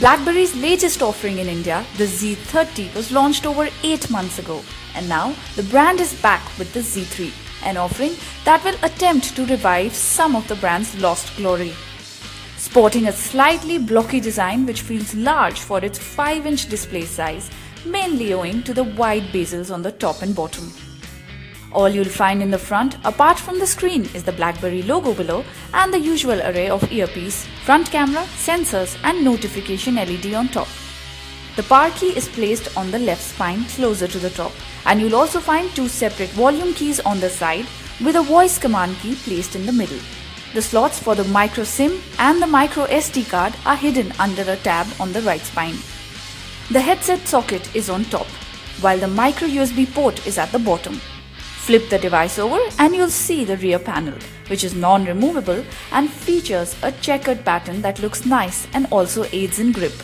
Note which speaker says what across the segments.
Speaker 1: BlackBerry's latest offering in India, the Z30, was launched over 8 months ago, and now the brand is back with the Z3, an offering that will attempt to revive some of the brand's lost glory. Sporting a slightly blocky design which feels large for its 5-inch display size, mainly owing to the wide bezels on the top and bottom. All you'll find in the front, apart from the screen, is the BlackBerry logo below and the usual array of earpiece, front camera, sensors and notification LED on top. The power key is placed on the left spine closer to the top, and you'll also find 2 separate volume keys on the side with a voice command key placed in the middle. The slots for the micro SIM and the micro SD card are hidden under a tab on the right spine. The headset socket is on top, while the micro USB port is at the bottom. Flip the device over and you'll see the rear panel, which is non-removable and features a checkered pattern that looks nice and also aids in grip.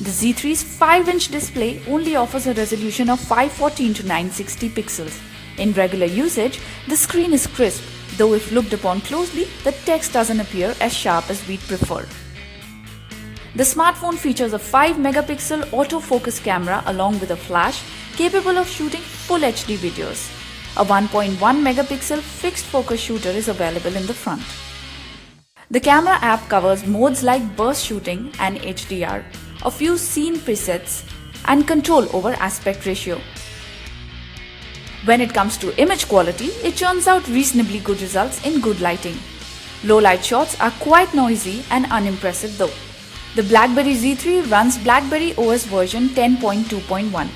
Speaker 1: The Z3's 5-inch display only offers a resolution of 514 to 960 pixels. In regular usage, the screen is crisp, though if looked upon closely, the text doesn't appear as sharp as we'd prefer. The smartphone features a 5-megapixel autofocus camera along with a flash capable of shooting full HD videos. A 1.1 megapixel fixed focus shooter is available in the front. The camera app covers modes like burst shooting and HDR, a few scene presets, and control over aspect ratio. When it comes to image quality, it churns out reasonably good results in good lighting. Low light shots are quite noisy and unimpressive though. The BlackBerry Z3 runs BlackBerry OS version 10.2.1.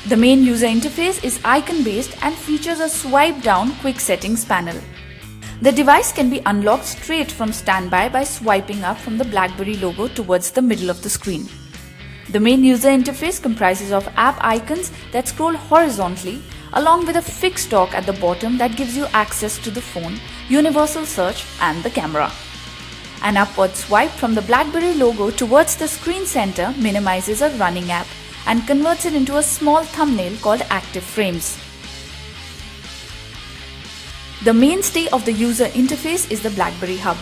Speaker 1: The main user interface is icon-based and features a swipe-down quick settings panel. The device can be unlocked straight from standby by swiping up from the BlackBerry logo towards the middle of the screen. The main user interface comprises of app icons that scroll horizontally, along with a fixed dock at the bottom that gives you access to the phone, universal search and the camera. An upward swipe from the BlackBerry logo towards the screen center minimizes a running app and converts it into a small thumbnail called Active Frames. The mainstay of the user interface is the BlackBerry Hub.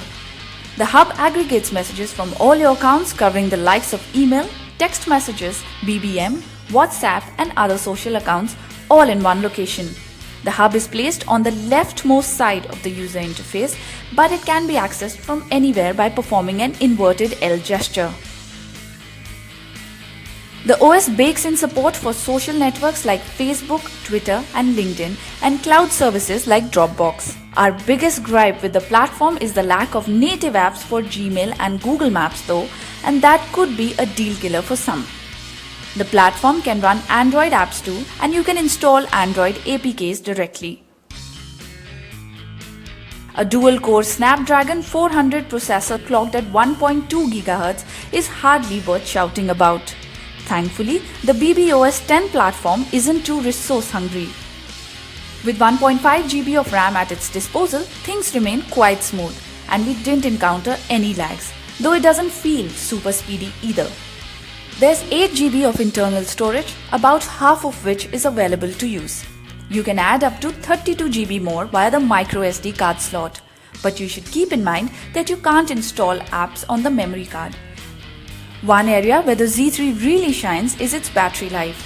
Speaker 1: The Hub aggregates messages from all your accounts covering the likes of email, text messages, BBM, WhatsApp and other social accounts all in one location. The Hub is placed on the leftmost side of the user interface, but it can be accessed from anywhere by performing an inverted L gesture. The OS bakes in support for social networks like Facebook, Twitter and LinkedIn and cloud services like Dropbox. Our biggest gripe with the platform is the lack of native apps for Gmail and Google Maps though, and that could be a deal killer for some. The platform can run Android apps too, and you can install Android APKs directly. A dual-core Snapdragon 400 processor clocked at 1.2 GHz is hardly worth shouting about. Thankfully, the BBOS 10 platform isn't too resource hungry. With 1.5 GB of RAM at its disposal, things remain quite smooth, and we didn't encounter any lags, though it doesn't feel super speedy either. There's 8 GB of internal storage, about half of which is available to use. You can add up to 32 GB more via the microSD card slot, but you should keep in mind that you can't install apps on the memory card. One area where the Z3 really shines is its battery life.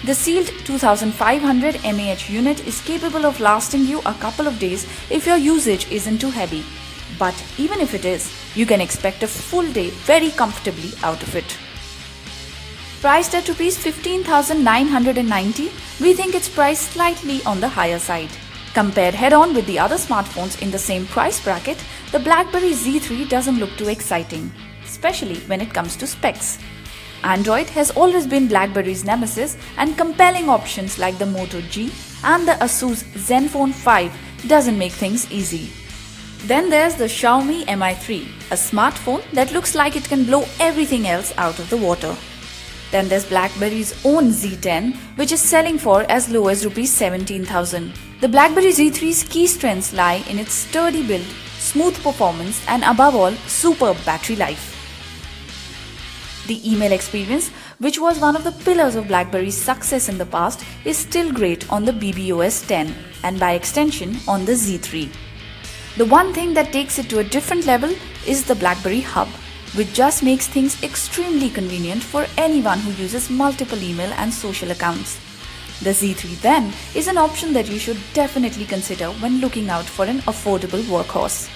Speaker 1: The sealed 2500 mAh unit is capable of lasting you a couple of days if your usage isn't too heavy. But even if it is, you can expect a full day very comfortably out of it. Priced at Rs 15,990, we think it's priced slightly on the higher side. Compared head-on with the other smartphones in the same price bracket, the BlackBerry Z3 doesn't look too exciting, especially when it comes to specs. Android has always been BlackBerry's nemesis, and compelling options like the Moto G and the Asus Zenfone 5 doesn't make things easy. Then there's the Xiaomi Mi 3, a smartphone that looks like it can blow everything else out of the water. Then there's BlackBerry's own Z10, which is selling for as low as Rs 17,000. The BlackBerry Z3's key strengths lie in its sturdy build, smooth performance and above all, superb battery life. The email experience, which was one of the pillars of BlackBerry's success in the past, is still great on the BBOS 10 and by extension on the Z3. The one thing that takes it to a different level is the BlackBerry Hub. which just makes things extremely convenient for anyone who uses multiple email and social accounts. The Z3 then is an option that you should definitely consider when looking out for an affordable workhorse.